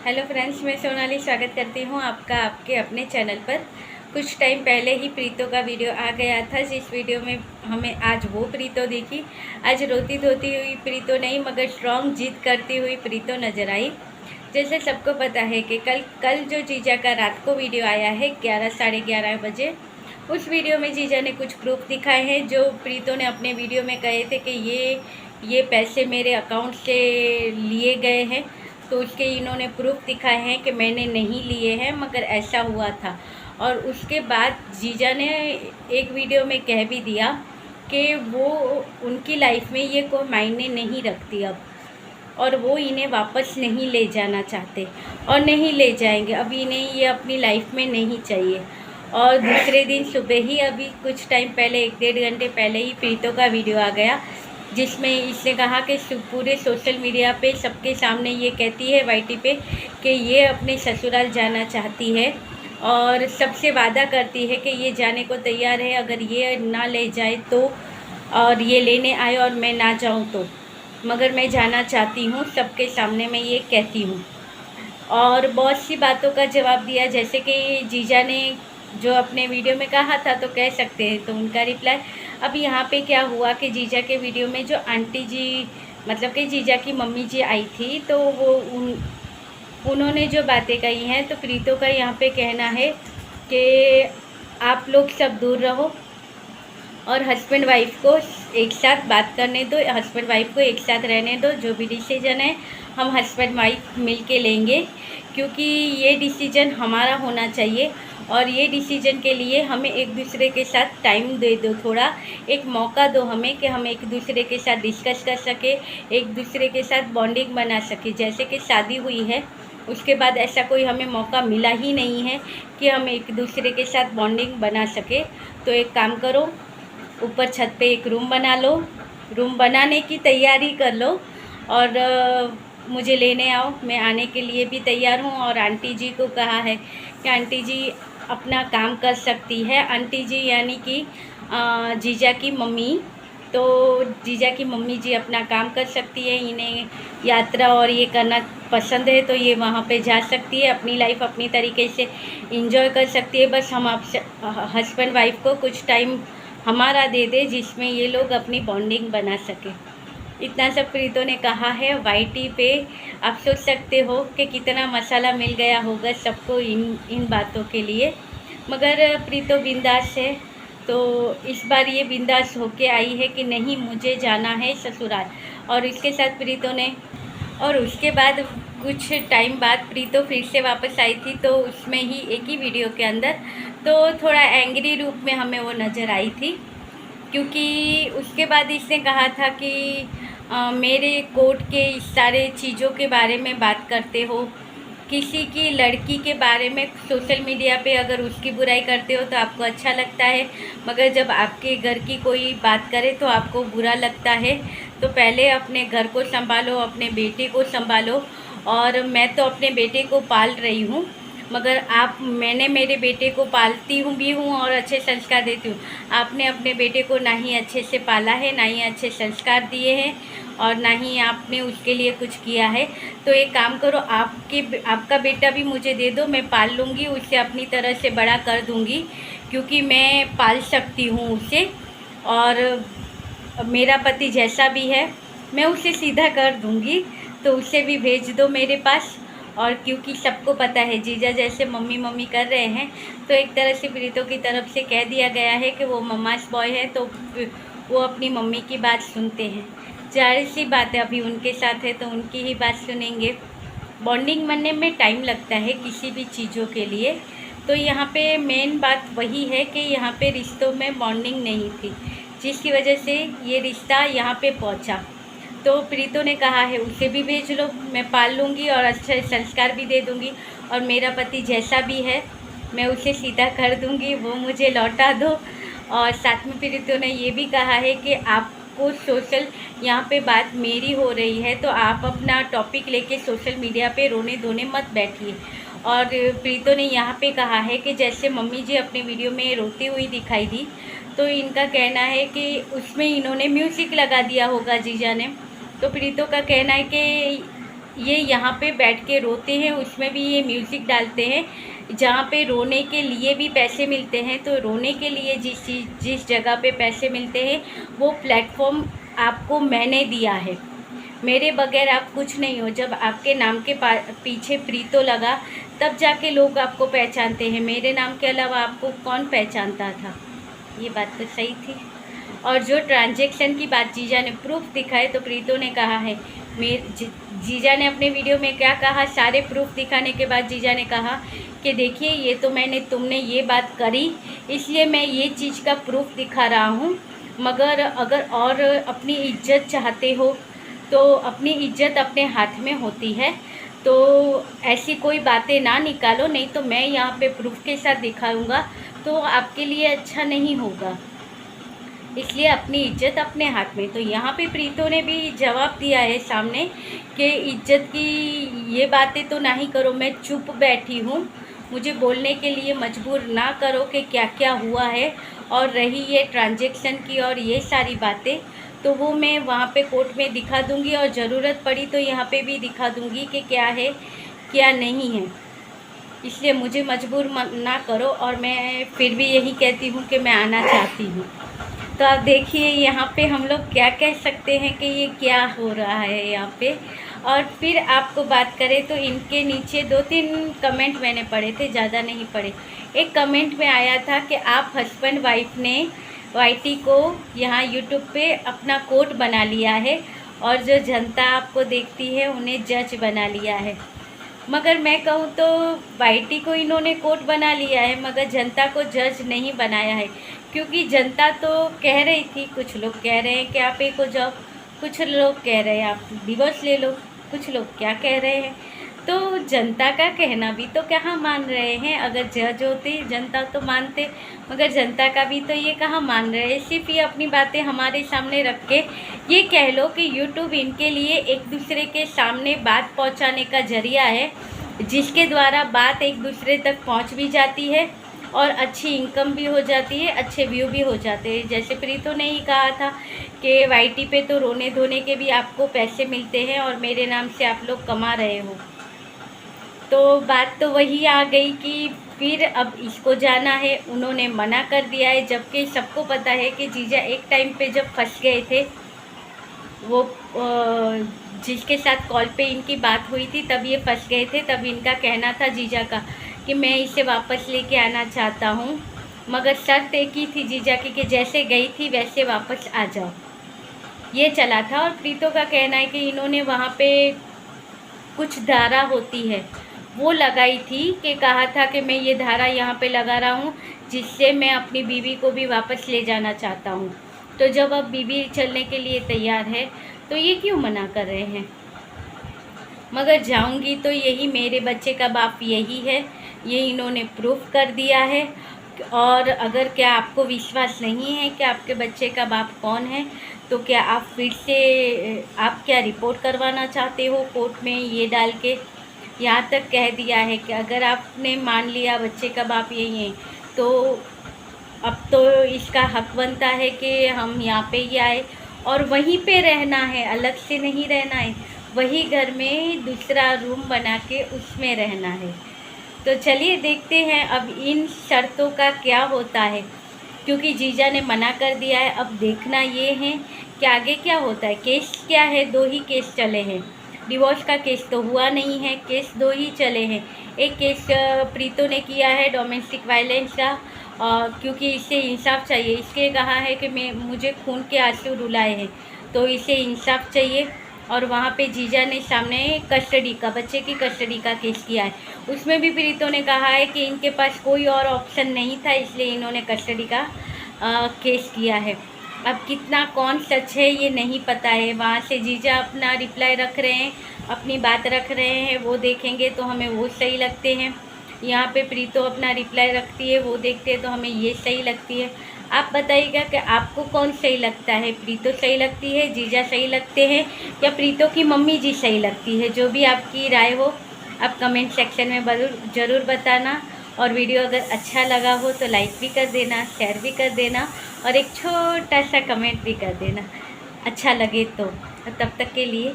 Hello friends, मैं सोनाली स्वागत करती हूँ आपका आपके अपने चैनल पर। कुछ टाइम पहले ही प्रीतो का वीडियो आ गया था, जिस वीडियो में हमें आज वो प्रीतो दिखी। आज रोती धोती हुई प्रीतो नहीं, मगर स्ट्रॉन्ग जिद करती हुई प्रीतो नजर आई। जैसे सबको पता है कि कल जो जीजा का रात को वीडियो आया है 11 साढ़े 11 बजे, उस वीडियो में जीजा ने कुछ प्रूफ दिखाए हैं जो प्रीतो ने अपने वीडियो में कहे थे कि ये पैसे मेरे अकाउंट से लिए गए हैं। तो उसके इन्होंने प्रूफ दिखाए हैं कि मैंने नहीं लिए हैं, मगर ऐसा हुआ था। और उसके बाद जीजा ने एक वीडियो में कह भी दिया कि वो उनकी लाइफ में ये कोई मायने नहीं रखती अब, और वो इन्हें वापस नहीं ले जाना चाहते और नहीं ले जाएंगे। अब इन्हें ये अपनी लाइफ में नहीं चाहिए। और दूसरे दिन सुबह ही, अभी कुछ टाइम पहले, 1-1.5 घंटे पहले ही प्रीतो का वीडियो आ गया, जिसमें इसने कहा कि पूरे सोशल मीडिया पे सबके सामने ये कहती है वाईटी पे कि ये अपने ससुराल जाना चाहती है और सबसे वादा करती है कि ये जाने को तैयार है अगर ये ना ले जाए तो, और ये लेने आए और मैं ना जाऊं तो, मगर मैं जाना चाहती हूँ, सबके सामने मैं ये कहती हूँ। और बहुत सी बातों का जवाब दिया, जैसे कि जीजा ने जो अपने वीडियो में कहा था तो कह सकते हैं, तो उनका रिप्लाई। अब यहाँ पे क्या हुआ कि जीजा के वीडियो में जो आंटी जी, मतलब कि जीजा की मम्मी जी आई थी, तो वो उन्होंने जो बातें कही हैं, तो प्रीतो का यहाँ पे कहना है कि आप लोग सब दूर रहो और हस्बैंड वाइफ को एक साथ बात करने दो, हस्बैंड वाइफ को एक साथ रहने दो। जो भी डिसीजन है हम हस्बैंड वाइफ मिल के लेंगे, क्योंकि ये डिसीजन हमारा होना चाहिए। और ये डिसीजन के लिए हमें एक दूसरे के साथ टाइम दे दो, थोड़ा एक मौका दो हमें कि हम एक दूसरे के साथ डिस्कस कर सके, एक दूसरे के साथ बॉन्डिंग बना सके। जैसे कि शादी हुई है, उसके बाद ऐसा कोई हमें मौका मिला ही नहीं है कि हम एक दूसरे के साथ बॉन्डिंग बना सके। तो एक काम करो, ऊपर छत पे एक रूम बना लो, रूम बनाने की तैयारी कर लो और मुझे लेने आओ। मैं आने के लिए भी तैयार हूँ। और आंटी जी को कहा है कि आंटी जी अपना काम कर सकती है। आंटी जी यानी कि जीजा की मम्मी। तो जीजा की मम्मी जी अपना काम कर सकती है, इन्हें यात्रा और ये करना पसंद है तो ये वहाँ पे जा सकती है, अपनी लाइफ अपनी तरीके से इंजॉय कर सकती है। बस हम आपसे हस्बैंड वाइफ को कुछ टाइम हमारा दे दे, जिसमें ये लोग अपनी बॉन्डिंग बना सके। इतना सब प्रीतो ने कहा है वाईटी पे। आप सोच सकते हो कि कितना मसाला मिल गया होगा सबको इन बातों के लिए, मगर प्रीतो बिंदास है। तो इस बार ये बिंदास होके आई है कि नहीं, मुझे जाना है ससुराल। और इसके साथ प्रीतो ने, और उसके बाद कुछ टाइम बाद प्रीतो फिर से वापस आई थी, तो उसमें ही एक ही वीडियो के अंदर तो थोड़ा एंग्री रूप में हमें वो नज़र आई थी, क्योंकि उसके बाद इसने कहा था कि मेरे कोर्ट के इस सारे चीज़ों के बारे में बात करते हो, किसी की लड़की के बारे में सोशल मीडिया पे अगर उसकी बुराई करते हो तो आपको अच्छा लगता है, मगर जब आपके घर की कोई बात करे तो आपको बुरा लगता है। तो पहले अपने घर को संभालो, अपने बेटे को संभालो। और मैं तो अपने बेटे को पाल रही हूँ, मगर मैंने मेरे बेटे को पालती हूँ भी हूँ और अच्छे संस्कार देती हूँ। आपने अपने बेटे को ना ही अच्छे से पाला है, ना ही अच्छे संस्कार दिए हैं, और ना ही आपने उसके लिए कुछ किया है। तो एक काम करो, आपका बेटा भी मुझे दे दो, मैं पाल लूँगी उसे, अपनी तरह से बड़ा कर दूँगी, क्योंकि मैं पाल सकती हूँ उसे। और मेरा पति जैसा भी है मैं उसे सीधा कर दूँगी, तो उसे भी भेज दो मेरे पास। और क्योंकि सबको पता है जीजा जैसे मम्मी मम्मी कर रहे हैं, तो एक तरह से प्रीतो की तरफ से कह दिया गया है कि वो मम्मास बॉय है, तो वो अपनी मम्मी की बात सुनते हैं। जाहिर सी बात है, अभी उनके साथ है तो उनकी ही बात सुनेंगे। बॉन्डिंग बनने में टाइम लगता है किसी भी चीज़ों के लिए। तो यहाँ पे मेन बात वही है कि यहाँ पे रिश्तों में बॉन्डिंग नहीं थी, जिसकी वजह से ये रिश्ता यहाँ पे पहुँचा। तो प्रीतो ने कहा है उसे भी भेज लो, मैं पाल लूँगी और अच्छे संस्कार भी दे दूँगी, और मेरा पति जैसा भी है मैं उसे सीधा कर दूँगी, वो मुझे लौटा दो। और साथ में प्रीतो ने ये भी कहा है कि आपको सोशल, यहाँ पे बात मेरी हो रही है तो आप अपना टॉपिक लेके सोशल मीडिया पे रोने धोने मत बैठिए। और प्रीतो ने यहाँ पे कहा है कि जैसे मम्मी जी अपने वीडियो में रोती हुई दिखाई दी, तो इनका कहना है कि उसमें इन्होंने म्यूज़िक लगा दिया होगा जीजा ने। तो प्रीतो का कहना है कि ये यहाँ पे बैठ के रोते हैं, उसमें भी ये म्यूज़िक डालते हैं। जहाँ पे रोने के लिए भी पैसे मिलते हैं, तो रोने के लिए जिस जगह पे पैसे मिलते हैं वो प्लेटफॉर्म आपको मैंने दिया है। मेरे बगैर आप कुछ नहीं हो। जब आपके नाम के पीछे प्रीतो लगा तब जाके लोग आपको पहचानते हैं। मेरे नाम के अलावा आपको कौन पहचानता था? ये बात तो सही थी। और जो ट्रांजैक्शन की बात जीजा ने प्रूफ दिखाए, तो प्रीतो ने कहा है, जीजा ने अपने वीडियो में क्या कहा, सारे प्रूफ दिखाने के बाद जीजा ने कहा कि देखिए ये तो तुमने ये बात करी इसलिए मैं ये चीज़ का प्रूफ दिखा रहा हूँ, मगर अगर और अपनी इज्जत चाहते हो तो अपनी इज्जत अपने हाथ में होती है, तो ऐसी कोई बातें ना निकालो, नहीं तो मैं यहाँ पे प्रूफ के साथ दिखाऊंगा तो आपके लिए अच्छा नहीं होगा। इसलिए अपनी इज्जत अपने हाथ में। तो यहाँ पे प्रीतो ने भी जवाब दिया है सामने कि इज्जत की ये बातें तो नहीं करो, मैं चुप बैठी हूँ, मुझे बोलने के लिए मजबूर ना करो कि क्या क्या हुआ है। और रही ये ट्रांजैक्शन की और ये सारी बातें, तो वो मैं वहाँ पे कोर्ट में दिखा दूँगी, और ज़रूरत पड़ी तो यहाँ पे भी दिखा दूँगी कि क्या है क्या नहीं है। इसलिए मुझे मजबूर ना करो। और मैं फिर भी यही कहती हूँ कि मैं आना चाहती हूँ। तो आप देखिए यहाँ पे हम लोग क्या कह सकते हैं कि ये क्या हो रहा है यहाँ पे। और फिर आपको बात करें तो इनके नीचे 2-3 कमेंट मैंने पढ़े थे, ज़्यादा नहीं पढ़े। एक कमेंट में आया था कि आप हस्बैंड वाइफ ने वाईटी को यहाँ यूट्यूब पे अपना कोर्ट बना लिया है, और जो जनता आपको देखती है उन्हें जज बना लिया है। मगर मैं कहूँ तो वाईटी को इन्होंने कोर्ट बना लिया है, मगर जनता को जज नहीं बनाया है। क्योंकि जनता तो कह रही थी, कुछ लोग कह रहे हैं कि आप एक हो जाओ, कुछ लोग कह रहे हैं आप डिवोर्स ले लो, कुछ लोग क्या कह रहे हैं। तो जनता का कहना भी तो कहाँ मान रहे हैं। अगर जज होते जनता तो मानते, मगर जनता का भी तो ये कहाँ मान रहे हैं। सिर्फ ये अपनी बातें हमारे सामने रख के ये कह लो कि यूट्यूब इनके लिए एक दूसरे के सामने बात पहुंचाने का जरिया है, जिसके द्वारा बात एक दूसरे तक पहुंच भी जाती है और अच्छी इनकम भी हो जाती है, अच्छे व्यू भी हो जाते हैं। जैसे प्रीतो ने ही कहा था कि वाईटी पे तो रोने धोने के भी आपको पैसे मिलते हैं और मेरे नाम से आप लोग कमा रहे हो। तो बात तो वही आ गई कि फिर अब इसको जाना है, उन्होंने मना कर दिया है। जबकि सबको पता है कि जीजा एक टाइम पे जब फंस गए थे, वो जिसके साथ कॉल पे इनकी बात हुई थी तब ये फंस गए थे। तब इनका कहना था जीजा का कि मैं इसे वापस लेके आना चाहता हूँ, मगर शर्त एक ही थी जीजा की कि जैसे गई थी वैसे वापस आ जाओ, ये चला था। और प्रीतो का कहना है कि इन्होंने वहाँ पे कुछ धारा होती है वो लगाई थी, कि कहा था कि मैं ये धारा यहाँ पे लगा रहा हूँ जिससे मैं अपनी बीवी को भी वापस ले जाना चाहता हूँ। तो जब अब बीवी चलने के लिए तैयार है तो ये क्यों मना कर रहे हैं। मगर जाऊँगी तो यही, मेरे बच्चे का बाप यही है, ये इन्होंने प्रूफ कर दिया है। और अगर क्या आपको विश्वास नहीं है कि आपके बच्चे का बाप कौन है, तो क्या आप फिर से आप क्या रिपोर्ट करवाना चाहते हो कोर्ट में ये डाल के। यहाँ तक कह दिया है कि अगर आपने मान लिया बच्चे का बाप यही है, तो अब तो इसका हक बनता है कि हम यहाँ पे ही आए और वहीं पे रहना है, अलग से नहीं रहना है। वही घर में दूसरा रूम बना के उसमें रहना है। तो चलिए देखते हैं अब इन शर्तों का क्या होता है, क्योंकि जीजा ने मना कर दिया है। अब देखना ये है कि आगे क्या होता है। केस क्या है, 2 ही केस चले हैं। डिवोर्स का केस तो हुआ नहीं है, केस 2 ही चले हैं। एक केस प्रीतो ने किया है डोमेस्टिक वायलेंस का, क्योंकि इससे इंसाफ चाहिए। इसके कहा है कि मुझे खून के आंसू रुलाए हैं, तो इसे इंसाफ चाहिए। और वहाँ पे जीजा ने सामने कस्टडी का, बच्चे की कस्टडी का केस किया है। उसमें भी प्रीतो ने कहा है कि इनके पास कोई और ऑप्शन नहीं था, इसलिए इन्होंने कस्टडी का केस किया है। अब कितना कौन सच है ये नहीं पता है। वहाँ से जीजा अपना रिप्लाई रख रहे हैं, अपनी बात रख रहे हैं, वो देखेंगे तो हमें वो सही लगते हैं। यहाँ पे प्रीतो अपना रिप्लाई रखती है, वो देखते हैं तो हमें ये सही लगती है। आप बताइएगा कि आपको कौन सही लगता है, प्रीतो सही लगती है, जीजा सही लगते हैं, या प्रीतो की मम्मी जी सही लगती है। जो भी आपकी राय हो आप कमेंट सेक्शन में ज़रूर बताना। और वीडियो अगर अच्छा लगा हो तो लाइक भी कर देना, शेयर भी कर देना और एक छोटा सा कमेंट भी कर देना अच्छा लगे तो। तब तक के लिए